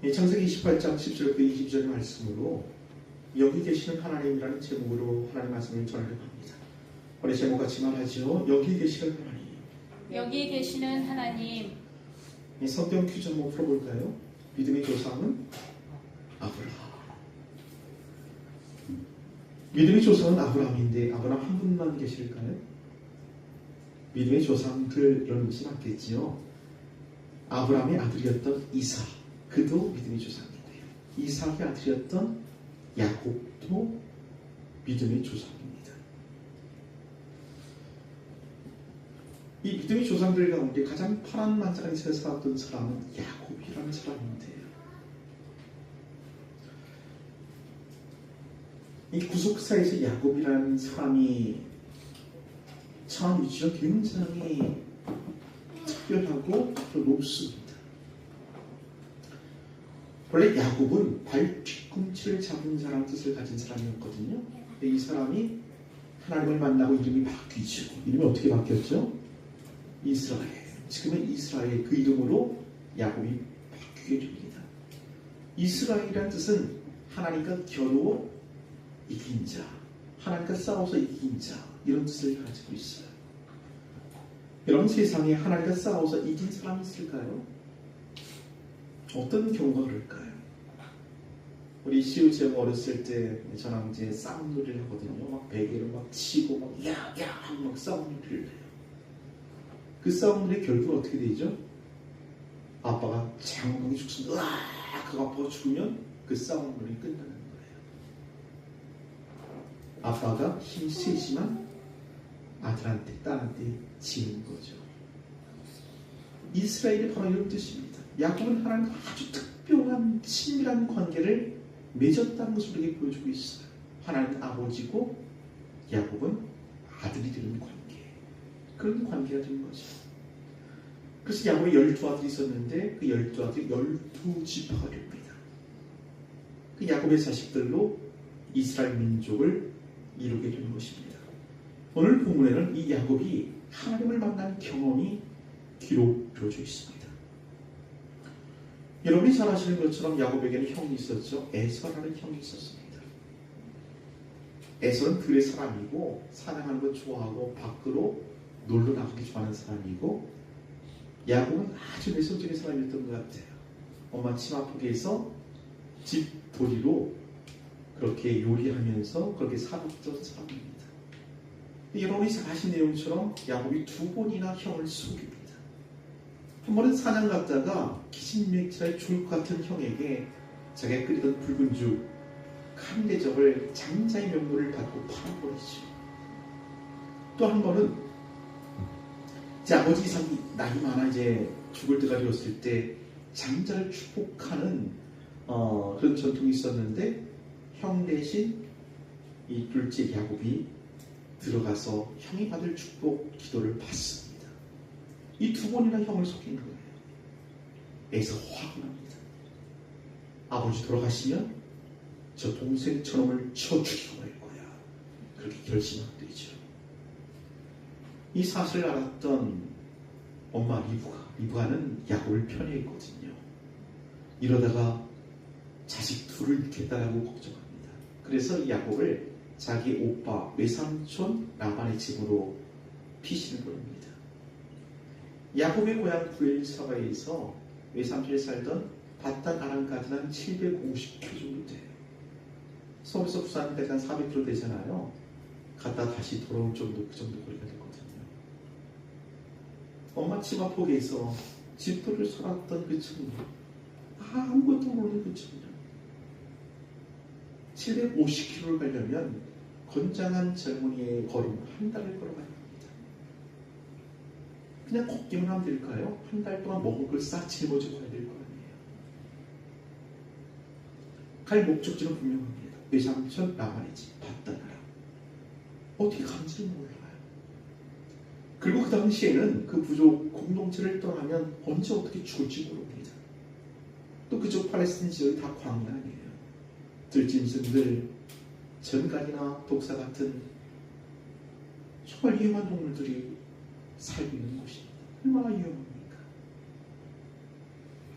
창세기 28장 10절부터 20절의 말씀으로 여기 계시는 하나님이라는 제목으로 하나님 말씀을 전하려고 합니다. 우리 제목 같이 말하죠. 여기 계시는 하나님. 여기 계시는 하나님. 성경 퀴즈 한번 풀어볼까요? 믿음의 조상은 아브라함. 믿음의 조상은 아브라함인데 아브라함 한 분만 계실까요? 믿음의 조상들 이런 것이 맞겠지요. 아브라함의 아들이었던 이삭, 그도 믿음의 조상인데요. 이삭의 아들이었던 야곱도 믿음의 조상입니다. 이 믿음의 조상들 가운데 가장 파란만장하게 살았던 사람은 야곱이라는 사람인데요. 이 구속사에서 야곱이라는 사람이 처한 위치가 굉장히 특별하고 또 높습니다. 원래 야곱은 발 뒤꿈치를 잡은 사람 뜻을 가진 사람이었거든요. 이 사람이 하나님을 만나고 이름이 바뀌죠. 이름이 어떻게 바뀌었죠? 이스라엘. 지금은 이스라엘, 그 이름으로 야곱이 바뀌게 됩니다. 이스라엘이라는 뜻은 하나님과 겨루어 이긴 자, 하나님과 싸워서 이긴 자, 이런 뜻을 가지고 있어요. 여러분, 세상에 하나님과 싸워서 이긴 사람이 있을까요? 어떤 경우가 그럴까요? 우리 시우제가 어렸을 때 저랑 이제 싸움놀이를 하거든요. 막 베개를 막 치고 막 야야 하고 막 싸움놀이를 해요. 그 싸움놀이 결국은 어떻게 되죠? 아빠가 장롱이 죽습니다. 으악! 그 아빠가 죽으면 그 싸움놀이 끝나는 거예요. 아빠가 힘이 세지만 아들한테, 딸한테 지는 거죠. 이스라엘이 바로 이런 뜻입니다. 야곱은 하나님과 아주 특별한 친밀한 관계를 맺었다는 것을 우리에게 보여주고 있어요. 하나님은 아버지고 야곱은 아들이 되는 관계. 그런 관계가 된 거죠. 그래서 야곱이 12아들이 있었는데 그 12아들이 12지파가 됩니다. 그 야곱의 자식들로 이스라엘 민족을 이루게 되는 것입니다. 오늘 본문에는 이 야곱이 하나님을 만난 경험이 기록되어져 있습니다. 여러분이 잘 아시는 것처럼 야곱에게는 형이 있었죠. 에서라는 형이 있었습니다. 에서는 들의 사람이고 사냥하는 걸 좋아하고 밖으로 놀러 나가기 좋아하는 사람이고, 야곱은 아주 내성적인 사람이었던 것 같아요. 엄마 치마폭에서 집돌이로 그렇게 요리하면서 그렇게 살았던 사람입니다. 여러분이 잘 아시는 내용처럼 야곱이 2번이나 형을 속입니다. 한 번은 사냥 갔다가 기진맥진하게 죽을 것 같은 형에게 자기가 끓이던 붉은 죽 한 대접을 장자의 명분을 받고 팔아버리죠. 또 한 번은 제 아버지 이삭이 나이 많아 이제 죽을 때가 되었을 때 장자를 축복하는 그런 전통이 있었는데, 형 대신 이 둘째 야곱이 들어가서 형이 받을 축복 기도를 받습니다. 이 2번이나 형을 속인 거예요. 에서 화가 납니다. 아버지 돌아가시면 저 동생 저놈을 쳐 죽여버릴 거야. 그렇게 결심하게 되죠. 이 사실을 알았던 엄마 리브가는 야곱을 편애했거든요. 이러다가 자식 둘을 잃겠다라고 걱정합니다. 그래서 야곱을 자기 오빠 외삼촌 라반의 집으로 피신을 보냅니다. 야곱의 고향 부엘사바에서 외삼촌이 살던 바단 아람까지는 한 750km 정도 돼요. 서울에서 부산까지 한 400km 되잖아요. 갔다 다시 돌아올 정도, 그 정도 거리가 되거든요. 엄마 치마폭에서 집돌이를 살았던 그 청년, 아무것도 모르는 그 청년, 750km를 가려면 건장한 젊은이의 걸음 한 달을 걸어가야 합니다. 그냥 걷기만 하면 될까요? 한 달 동안 먹을 걸 싹 짊어지고 가야 될 거 아니에요. 갈 목적지는 분명합니다. 외삼촌 라반의 집 바다나라. 어떻게 간지를 몰라요. 그리고 그 당시에는 그 부족 공동체를 떠나면 언제 어떻게 죽을지 모릅니다. 또 그쪽 팔레스틴 지역이 다 광야 아니에요. 들짐승들, 전갈이나 독사 같은 정말 위험한 동물들이 살고 있는 곳입니다. 얼마나 위험합니까?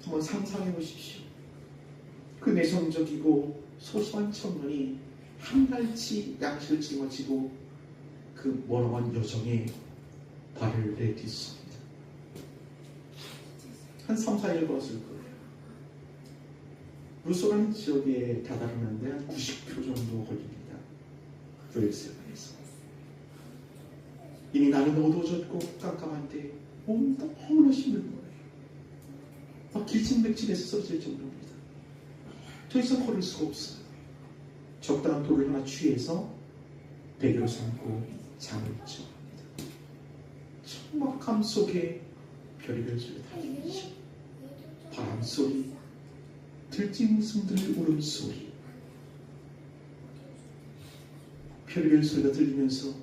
한번 상상해 보십시오. 그 내성적이고 소심한 청년이 한 달치 양식을 짊어지고 그 멀어간 여정에 발을 내딛습니다. 한 3, 4일 걸었을 거예요. 루소라는 지역에 다다르는데 한 90km 정도 걸립니다. 브뤼셀에서. 이미 날은 어두워졌고 깜깜한데 몸이 너무나 힘든 거예요. 막 길진백진에서 쓰러질 정도입니다. 더 이상 걸을 수가 없어요. 적당한 돌을 하나 취해서 베개로 삼고 잠을 청합니다. 천막함 속에 별의별 소리 다 들리죠. 바람 소리, 들짐승들의 울음소리, 별의별 소리가 들리면서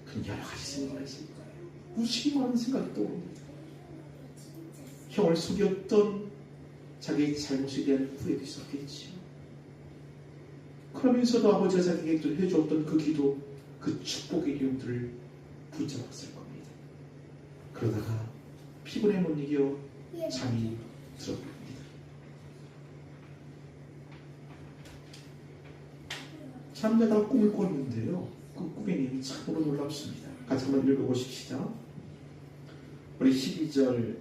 그는 여러 가지 생각을 했을 거예요. 무식이 많은 생각이 떠오릅니다. 형을 속였던 자기의 잘못에 대한 후회도 있었겠지요. 그러면서도 아버지가 자기에게 해주었던 그 기도, 그 축복의 이름들을 붙잡았을 겁니다. 그러다가 피곤에 못 이겨 잠이 들어버립니다. 잠자다가 꿈을 꿨는데요. 그 꿈의 내용이 참으로 놀랍습니다. 같이 한번 읽어보십시다. 우리 12절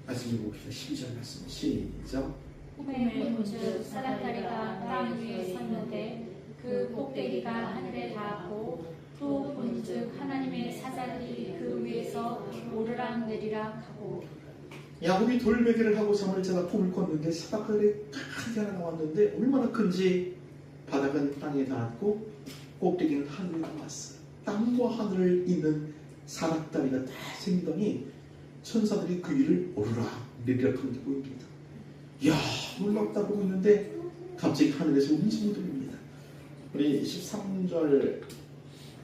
말씀 읽어봅시다. 12절 말씀 시작. 꿈에 본즉 사닥다리가 땅 위에 섰는데 그 꼭대기가 하늘에 닿았고 또 본즉 하나님의 사자들이 그 위에서 오르락 내리락 하고. 야곱이 돌베개를 하고 잠을 자다 꿈을 꿨는데 사닥다리 큰 게 하나 나왔는데 얼마나 큰지 바닥은 땅에 닿았고 꼭대기는 하늘에 닿았어요. 땅과 하늘을 잇는 사닥다리가 다 생기더니 천사들이 그 위를 오르락 내리락 하는 게 보입니다. 이야, 놀랍다 보고 있는데 갑자기 하늘에서 음성이 들립니다. 우리 13절부터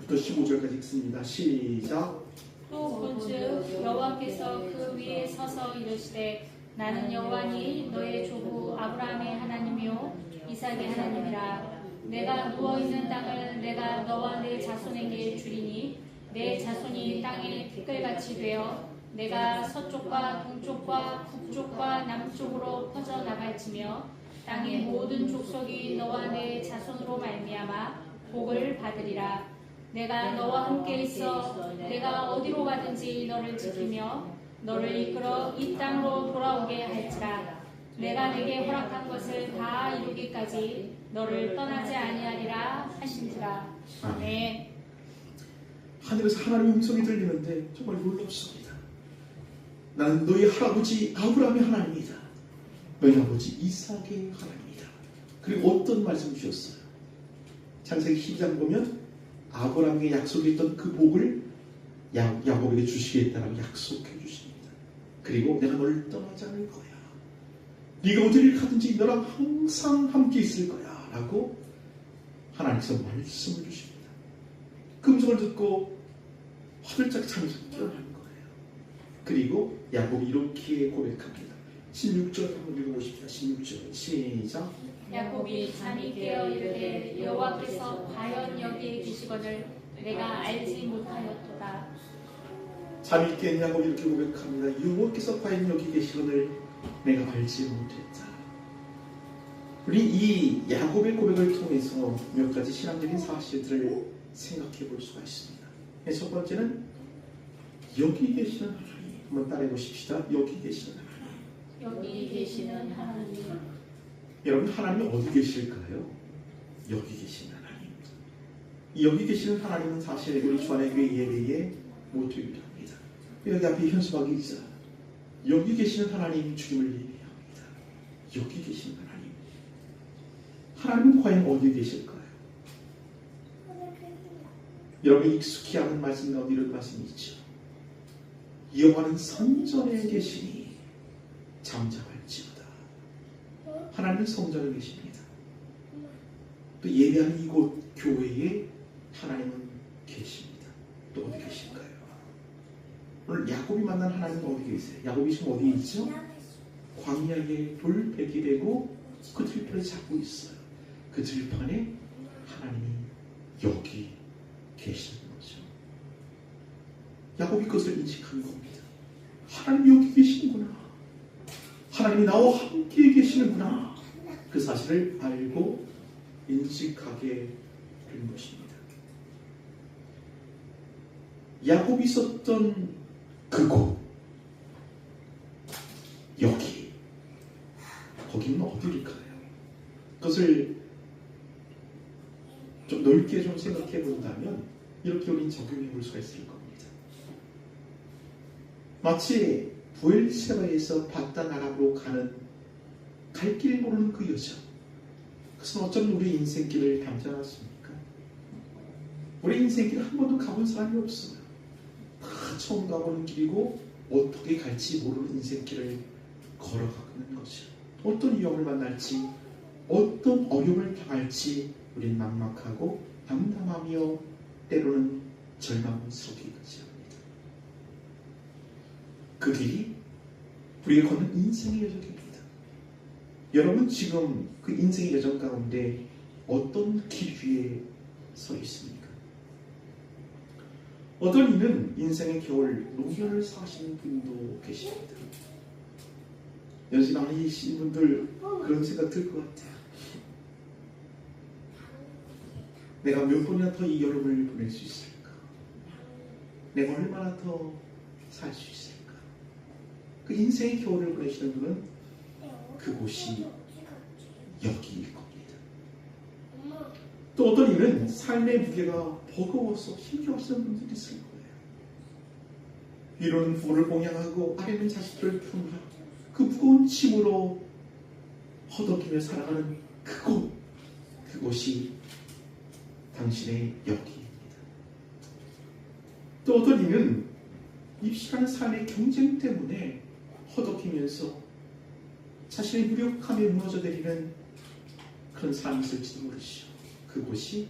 15절까지 읽습니다. 시작. 또 본즉 여호와께서 그 위에 서서 이르시되 나는 여호와니 너의 조부 아브라함의 하나님이요 이삭의 하나님이라. 내가 누워있는 땅을 내가 너와 내 자손에게 주리니 내 자손이 땅의 티끌같이 되어 내가 서쪽과 동쪽과 북쪽과 남쪽으로 퍼져나갈지며 땅의 모든 족속이 너와 내 자손으로 말미암아 복을 받으리라. 내가 너와 함께 있어 내가 어디로 가든지 너를 지키며 너를 이끌어 이 땅으로 돌아오게 할지라. 내가 내게 허락한 것을 다 이루기까지 너를 떠나지 아니하리라 하신지라. 아멘. 하늘에서 하나님의 음성이 들리는데 정말 놀랍습니다. 나는 너희 할아버지 아브라함의 하나님이다. 너희 아버지 이삭의 하나님이다. 그리고 어떤 말씀 주셨어요? 창세기 12장 보면 아브라함에게 약속했던 그 복을 야곱에게 주시겠다라고 약속해 주십니다. 그리고 내가 너를 떠나지 않을 거야. 네가 어디를 가든지 너랑 항상 함께 있을 거야 라고 하나님께서 말씀을 주십니다. 그 음성을 듣고 화들짝 잠에서 깨어나는 거예요. 그리고 야곱이 이렇게 고백합니다. 16절 한번 읽어보십시다. 16절 시작. 야곱이 잠이 깨어 이르되 여호와께서 과연 여기에 계시거늘 내가 알지 못하였도다. 잠이 깬 야곱이 이렇게 고백합니다. 여호와께서 과연 여기 계시거늘 내가 알지 못했다. 우리 이 야곱의 고백을 통해서 몇 가지 신앙적인 사실들을 생각해 볼 수가 있습니다. 첫 번째는 여기 계시는 하나님. 한번 따라해 보십시다. 여기 계시는 하나님. 여기 계시는 하나님. 여러분, 하나님이 어디 계실까요? 여기 계시는 하나님. 여기 계시는 하나님은 사실 우리 주안의 교회 예배의 모토이기도 합니다. 여기 앞에 현수막이 있어요. 여기 계시는 하나님 주님을 예배합니다. 여기 계시는 하나님. 하나님은 과연 어디 계실까요? 여러분이 익숙히 아는 말씀 가운데 이런 말씀이 있죠. 여호와는 성전에 계시니 잠잠할지어다. 하나님은 성전에 계십니다. 또 예배하는 이곳 교회에 하나님은 계십니다. 또 어디 계실까요? 오늘 야곱이 만난 하나님은 어디 계세요? 야곱이 지금 어디 있죠? 광야에 돌베개 베고 그 들판에 잡고 있어요. 그 들판에 하나님이 여기 계시는 거죠. 야곱이 그것을 인식한 겁니다. 하나님이 여기 계시는구나. 하나님이 나와 함께 계시는구나. 그 사실을 알고 인식하게 된 것입니다. 야곱이 있었던 그곳, 여기, 거기는 어디일까요? 그것을 좀 넓게 좀 생각해 본다면 이렇게 우리는 적용해 볼 수가 있을 겁니다. 마치 부엘세바에서 바단 아람으로 가는 갈 길 모르는 그 여자, 그것은 어쩌면 우리 인생길을 닮지 않았습니까? 우리 인생길 한 번도 가본 사람이 없어요. 다 처음 가보는 길이고 어떻게 갈지 모르는 인생길을 걸어가는 거죠. 어떤 위험을 만날지, 어떤 어려움을 당할지 우린 막막하고 담담하며 때로는 절망스럽기까지 합니다. 그 길이 우리가 걷는 인생의 여정입니다. 여러분 지금 그 인생의 여정 가운데 어떤 길 위에 서 있습니까? 어떤 이는 인생의 겨울 노년을 사시는 분도 계십니다. 연세 많으신 분들 그런 생각 들 것 같아요. 내가 몇 번이나 더 이 여름을 보낼 수 있을까? 내가 얼마나 더 살 수 있을까? 그 인생의 겨울을 보내시는 분은 그곳이 여기일 겁니다. 또 어떤 이는 삶의 무게가 버거워서 힘겨워하시는 분들이 있을 거예요. 위로는 부모를 봉양하고 아래는 자식들을 품으라. 그 무거운 짐으로 허덕이며 살아가는 그곳이 당신의 여기입니다. 또 어떤 이는 입시라는 삶의 경쟁 때문에 허덕이면서 자신의 무력함에 무너져 내리는 그런 삶이 있을지도 모르시오. 그곳이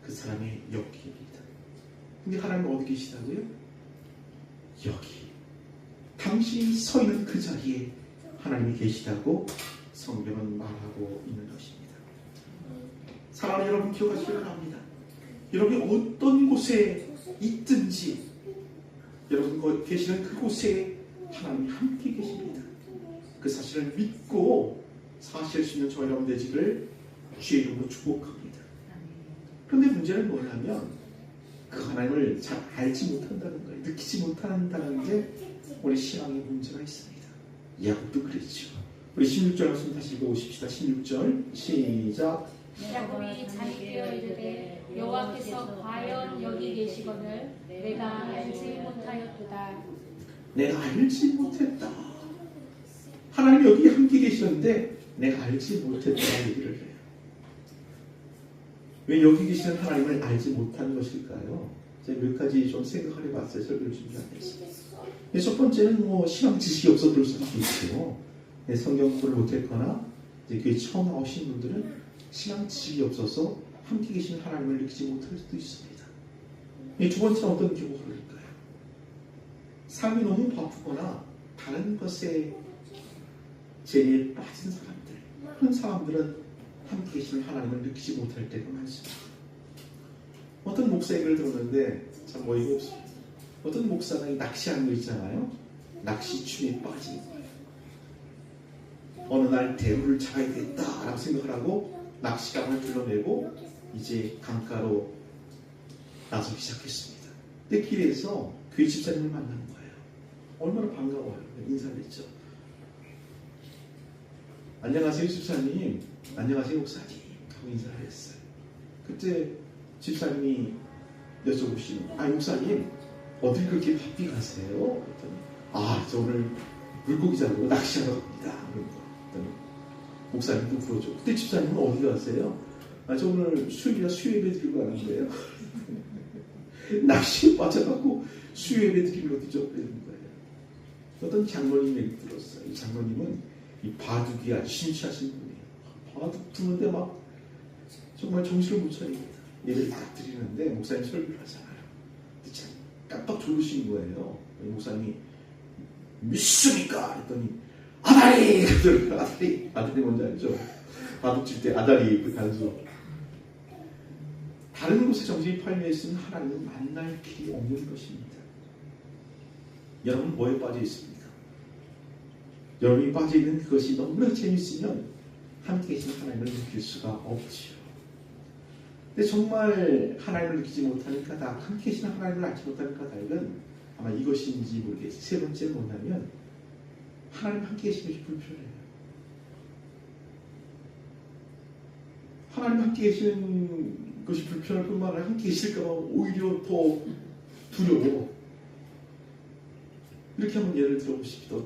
그 사람의 여기입니다. 근데 하나님은 어디 계시다고요? 여기. 당신이 서 있는 그 자리에 하나님이 계시다고 성경은 말하고 있는 것입니다. 사랑하는 여러분 기억하시기 바랍니다. 여러분이 어떤 곳에 있든지 여러분 계시는 그곳에 하나님이 함께 계십니다. 그 사실을 믿고 사실 수 있는 저와 여러분 되시기를 주의 이름으로 축복합니다. 그런데 문제는 뭐냐면 그 하나님을 잘 알지 못한다는 거예요. 느끼지 못한다는 게 우리 신앙의 문제가 있습니다. 야곱도 그랬죠. 우리 16절 말씀 다시 읽어보십시다. 16절 시작. 야곱이 잠이 깨어 이르되 여호와께서 과연 여기 계시거늘 내가 알지 못하였도다. 내가 알지 못했다. 하나님이 여기 함께 계시는데 내가 알지 못했다 얘기를 해요. 왜 여기 계시는 하나님을 알지 못한 것일까요? 제가 몇 가지 좀 생각을 해봤어요. 설교를 준비하면서. 첫 번째는 신앙 지식이 없어서 그럴 수도 있고요. 성경 공부를 못했거나 교회 처음 나오신 분들은 신앙 지식이 없어서 함께 계신 하나님을 느끼지 못할 수도 있습니다. 두 번째는 어떤 경우일까요? 삶이 너무 바쁘거나 다른 것에 재미에 빠진 사람들, 그런 사람들은 함께 계시는 하나님을 느끼지 못할 때가 많습니다. 어떤 목사 얘기를 들었는데 참 어이가 없습니다. 어떤 목사가 낚시하는 거 있잖아요. 낚시춤에 빠진 거예요. 어느 날 대우를 잡아야겠다라고 생각을 하고 낚시감을 불러내고 이제 강가로 나서기 시작했습니다. 근데 길에서 교회 집사님을 만난 거예요. 얼마나 반가워요. 인사를 했죠. 안녕하세요 집사님, 안녕하세요 목사님 하고 인사를 했어요. 그때 집사님이 여쭤보시는 목사님 어딜 그렇게 바삐 가세요? 그랬더니 저 오늘 물고기 잡으러 낚시하러 갑니다. 그랬더니 목사님도 불러줘. 그때 집사님은 어디 가세요? 저 오늘 수요일이라 수요예배 드리고 가는데요. 낚시에 빠져갖고 수요예배 드리러 늦어버리는 거예요. 어떤 장로님 얘기 들었어요. 이 장로님은 이 바둑이 아주 심취하신 분이에요. 바둑 두는데 막 정말 정신을 못 차립니다. 예배를 딱 드리는데 목사님 설교를 하잖아요. 근데 참 깜빡 졸으신 거예요. 목사님이 믿습니까? 했더니 아다리! 아다리 뭔지 알죠? 바둑 칠 때 아다리 그 단수. 다른 곳에 정신이 팔려 있으면 하나님은 만날 길이 없는 것입니다. 여러분 뭐에 빠져 있습니까? 여러분이 빠져 있는 그것이 너무나 재밌으면 함께 계신 하나님을 느낄 수가 없지요. 근데 정말 하나님을 느끼지 못하는 까닭, 함께 계신 하나님을 알지 못하는 까닭은 아마 이것인지 모르겠어요. 세 번째는 뭐냐면 하나님 함께 계신 것이 불편해요. 하나님 함께 계시는 것이 불편할 뿐만 아니라 함께 계실까 봐 오히려 더 두려워. 이렇게 한번 예를 들어보십시오.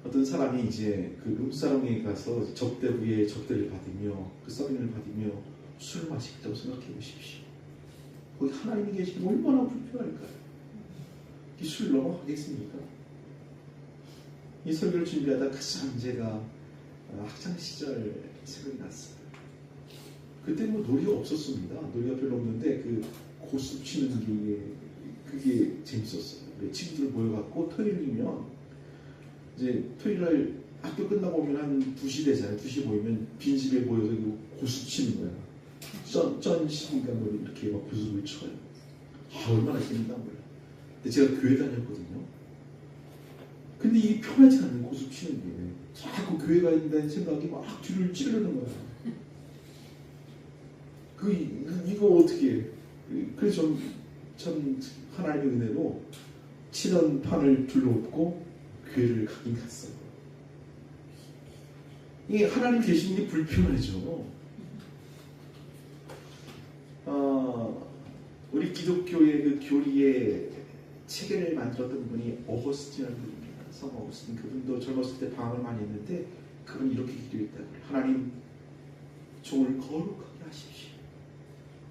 어떤 사람이 이제 그 룸사롱에 가서 접대부의 접대를 받으며 그 서빙을 받으며 술을 마시겠다고 생각해 보십시오. 거기 하나님이 계시면 얼마나 불편할까요? 이 술 넘어가겠습니까? 이 설교를 준비하다 가장 제가 학창 시절 생각이 났어요. 그때 뭐 놀이가 없었습니다. 놀이가 별로 없는데 그 고수 치는 그게 재밌었어요. 친구들 모여갖고 토요일이면 이제 토요일날 학교 끝나고 오면 한 2시 되잖아요. 2시 모이면 빈집에 모여서 고수 치는 거야. 쩐신인가 뭐 이렇게 막 고수를 쳐요. 얼마나 재밌단 말이야. 근데 제가 교회 다녔거든요. 근데 이게 편하지 않는 고수 치는 게 자꾸 교회 가야 된다는 생각이 막 뒤를 찌르는 거야. 이거 어떻게 해? 그래서 참 하나님의 은혜로 치던 판을 둘러엎고 교회를 가긴 갔어요. 이게 하나님 계시는 게 불편하죠. 우리 기독교의 그 교리의 체계를 만들었던 분이 어거스틴이라는 분입니다. 성 어거스틴. 그분도 젊었을 때 방황을 많이 했는데 그분이 이렇게 기도했다고요. 하나님, 종을 거룩하게 하십시오.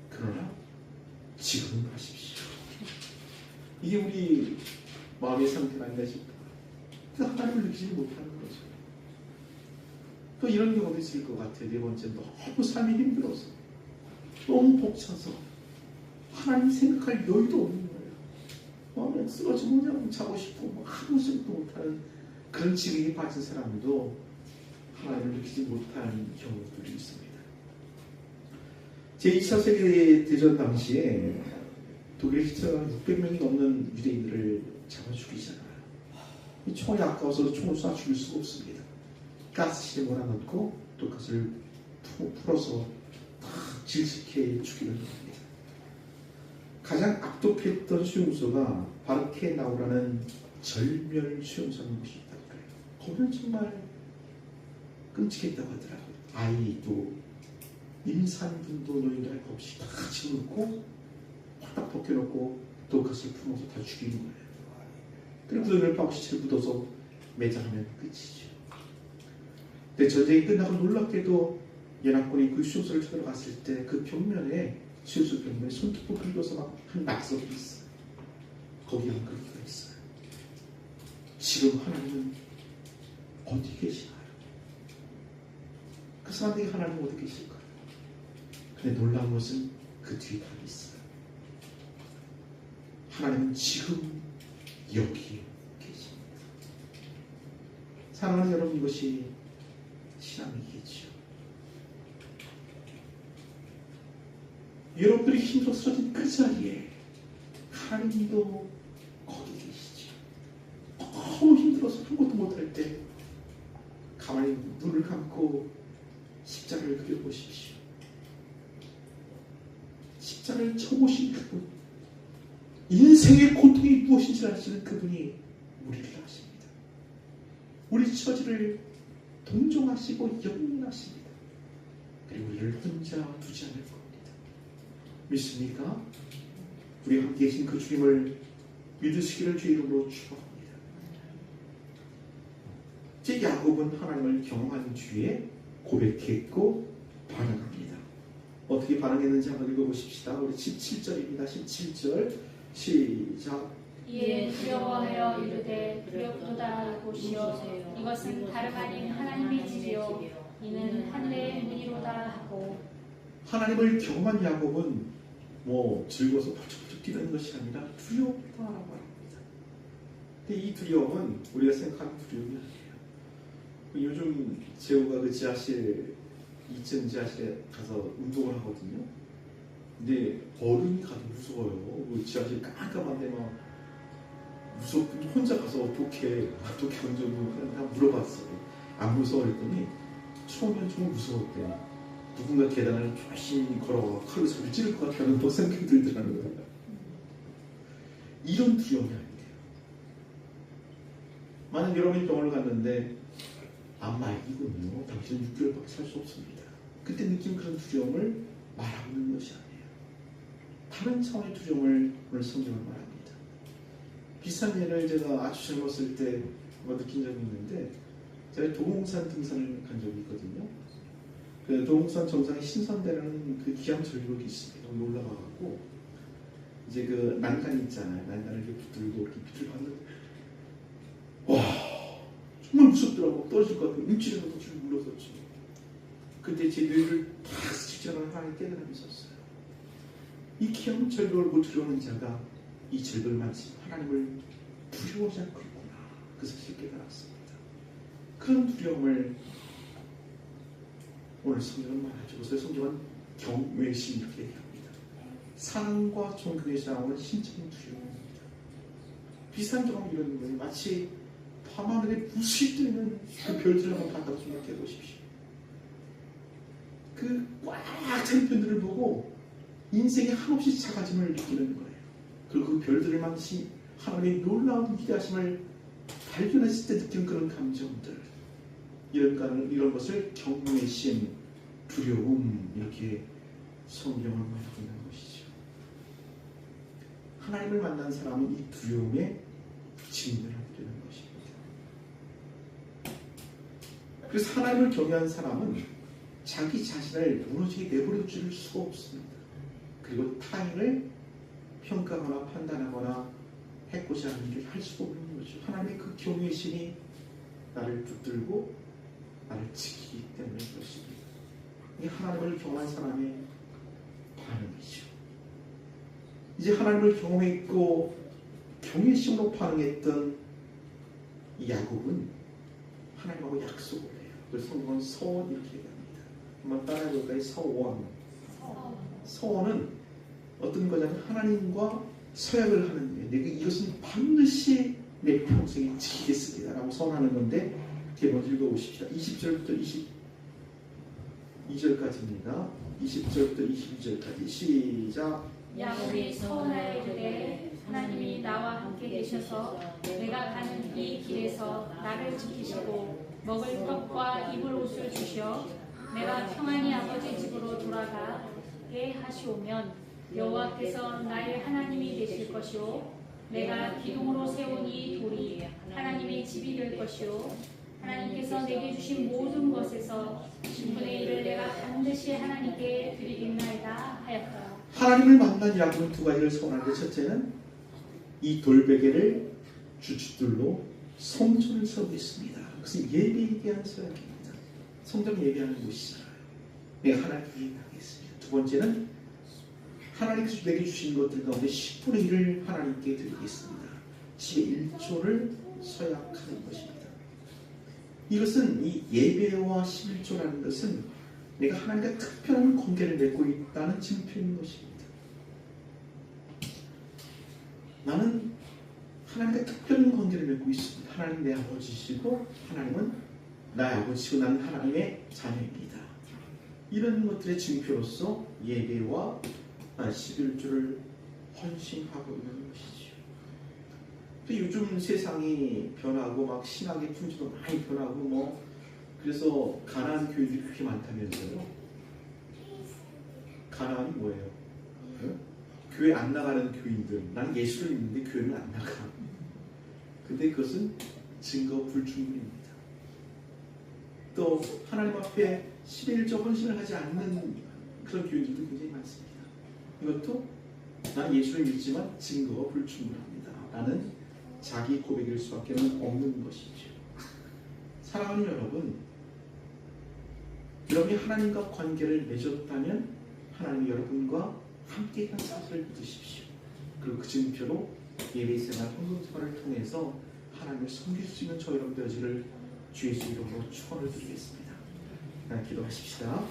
그러나 지금은 하십시오. 이게 우리 마음의 상태가 아닌가 싶어요. 하나님을 느끼지 못하는 거죠. 또 이런 경우도 있을 것 같아요. 네 번째, 너무 삶이 힘들어서, 너무 벅차서 하나님 생각할 여유도 없는 거예요. 그냥 쓰러지고 그냥 자고 싶고 뭐 아무 생각도 못하는 그런 지경에 빠진 사람도 하나님을 느끼지 못하는 경우들이 있습니다. 제2차 세계대전 당시에 독일 히틀러가 600명이 넘는 유대인들을 잡아 죽이잖아요. 이 총이 아까워서 총을 쏴 죽일 수가 없습니다. 가스실에 몰아넣고 또 그것을 풀어서 다 질식해 죽이는 겁니다. 가장 압독했던 수용소가 바르케나우라는 절멸 수용소라는 곳이 있다고 그래요. 거기는 정말 끔찍했다고 하더라고요. 아이도 임산분도 노인도 할 것 없이 다 집어넣고 확 벗겨놓고 또 그것을 품어서 다 죽이는 거예요. 그리고 그 박시체를 묻어서 매장하면 끝이죠. 근데 전쟁이 끝나고 놀랍게도 연합군이 그 수용소를 쳐들어갔을 때 그 벽면에 수용소 벽면에 손톱을 긁어서 막 한 낙석이 있어요. 거기 한 그릇가 있어요. 지금 하나님은 어디 계시나요? 그 사람들이 하나님 어디 계실까요? 근데 놀라운 것은 그 뒤에 답이 있어요. 하나님은 지금 여기 계십니다. 사랑하는 여러분, 이것이 신앙이겠죠. 여러분들이 힘들어 쓰러진 그 자리에 하나님도 거기 계시죠. 너무 힘들어서 아무것도 못할 때 가만히 눈을 감고 십자가를 그려보십시오. 십자가를 쳐보신 그분, 인생의 고통이 무엇인지 아시는 그분이 우리를 아십니다. 우리 처지를 동정하시고 연민하십니다. 그리고 우리를 혼자 두지 않을 겁니다. 믿습니까? 우리 함께 계신 그 주님을 믿으시기를 주의 이름으로 축복합니다. 제 야곱은 하나님을 경험한 뒤에 고백했고 반응합니다. 어떻게 반응했는지 한번 읽어보십시다. 우리 17절입니다. 17절 시작. 이에 두려워하여 이르되 두렵도다 보시오. 이것은 다름 아닌 하나님의 집이요 이는 하늘의 문이로다 하고. 하나님을 경험한 야곱은 뭐 즐거워서 펄쩍펄쩍 뛰는 것이 아니라 두렵다라고 합니다. 근데 이 두려움은 우리가 생각하는 두려움이 아니에요. 요즘 재호가 그 지하실 2층 지하실에 가서 운동을 하거든요. 근데 어른이 가도 무서워요. 그 지하실 깜깜한데 막 무섭고 혼자 가서 어떻게 운전을 하는지 물어봤어요. 안 무서워 했더니 처음엔 좀 무서웠대요. 누군가 계단을 조심히 걸어가 칼로 소리 찌를 것 같다는 또 생각이 들더라는 거예요. 이런 두려움이 아니에요. 만약 여러분이 병원을 갔는데 암말기군요. 당신은 6개월밖에 살 수 없습니다. 그때 느낀 그런 두려움을 말하고 있는 것이 아니에요. 다른 차원의 두려움을 오늘 성경은 말합니다. 비슷한 예를 제가 아주 젊었을 때 느낀 적이 있는데, 제가 도봉산 등산을 간 적이 있거든요. 그 도봉산 정상에 신선대라는 그 기암 절벽이 있습니다. 거기 올라가갖고 이제 그 난간 있잖아요. 난간을 이렇게 붙들고 이렇게 빛을 봤는데, 와, 정말 무섭더라고. 떨어질 것 같고 일주일에도 줄 물러섰지. 그때 제 뇌를 탁 스치자마자 하나님 깨달음이 있었어요. 이 기암 절벽을 못 두려워하는 자가 이 절벽을 만지 하나님을 두려워하지 않고 있구나. 그 사실을 깨달았습니다. 그런 두려움을 오늘 성경은 말하죠. 그래서 성경은 경외심 이렇게 얘기합니다. 사랑과 존경에서 나오는 신적인 두려움입니다. 비슷한 경험이 이런 거예요. 마치 밤하늘에 부수히 뜨는 그 별들을 한번 봤다고 생각해 보십시오. 그 꽉 찬 별들을 보고 인생이 한없이 작아짐을 느끼는 거예요. 그리고 그 별들을 만시 하나님의 놀라운 위대하심을 발견했을 때 느끼는 그런 감정들, 이런 것을 경외심, 두려움, 이렇게 성경을 말하고 있는 것이죠. 하나님을 만난 사람은 이 두려움에 직면하게 되는 것입니다. 그래서 하나님을 경외한 사람은 자기 자신을 무너지게 내버려 줄 수가 없습니다. 그리고 타인을 평가하거나 판단하거나 해코지 하는 일을 할 수가 없는 거죠. 하나님의 그 경외심이 나를 붙들고 나를 지키기 때문에 그렇습니다. 이 하나님을 경험한 사람의 반응이죠. 이제 하나님을 경험했고 경외심으로 반응했던 이 야곱은 하나님하고 약속을 해요. 그래서 성경은 서원 이렇게 얘기합니다. 한번 따라해볼까요? 서원. 서원은 어떤 거냐면 하나님과 서약을 하는 거예요. 내가 이것은 반드시 내 평생에 지키겠습니다 라고 선언하는 건데, 이렇게 먼저 읽어보십시다. 20절부터 22절까지입니다. 20절부터 22절까지 시작. 야곱이 서원하여 이르되 하나님이 나와 함께 계셔서 내가 가는 이 길에서 나를 지키시고 먹을 떡과 입을 옷을 주시어 내가 평안히 아버지 집으로 돌아가게 하시오면 여호와께서 나의 하나님이 되실 것이요 내가 기둥으로 세운 이 돌이 하나님의 집이 될 것이요 하나님께서 내게 주신 모든 것에서 10분의 1을 내가 반드시 하나님께 드리겠나이다 하였다. 하나님을 만난 야곱은 두 가지를 선언하는데, 첫째는 이 돌베개를 주춧돌로 성전을 세우겠습니다. 그것은 예배에 대한 서약입니다. 성전 예배하는 곳이잖아요. 내가 하나님께 예배하겠습니다. 두 번째는 하나님께서 내게 주신 것들 가운데 10분의 1을 하나님께 드리겠습니다. 10의 1조를 서약하는 것입니다. 이것은 이 예배와 11조라는 것은 내가 하나님과 특별한 관계를 맺고 있다는 증표인 것입니다. 나는 하나님과 특별한 관계를 맺고 있습니다. 하나님 내 아버지시고 하나님은 나의 아버지시고 나는 하나님의 자녀입니다. 이런 것들의 증표로서 예배와 11조를 헌신하고 있는 것이죠. 요즘 세상이 변하고 막 신학의 풍지도 많이 변하고 그래서 가난한 교회들이 그렇게 많다면서요. 가난이 뭐예요? 교회 안 나가는 교인들. 나는 예수를 믿는데 교회는 안 나가. 근데 그것은 증거 불충분입니다. 또 하나님 앞에 11조 헌신을 하지 않는 그런 교인들도 굉장히 많습니다. 이것도 나는 예수를 믿지만 증거가 불충분합니다. 나는 자기 고백일 수밖에 없는 것이죠. 사랑하는 여러분, 여러분이 하나님과 관계를 맺었다면 하나님이 여러분과 함께 있는 사실을 믿으십시오. 그리고 그 증표로 예배생활, 헌금생활을 통해서 하나님을 섬길 수 있는 저 여러분 되어지를 주의 이름으로 축원을 드리겠습니다. 기도하십시다.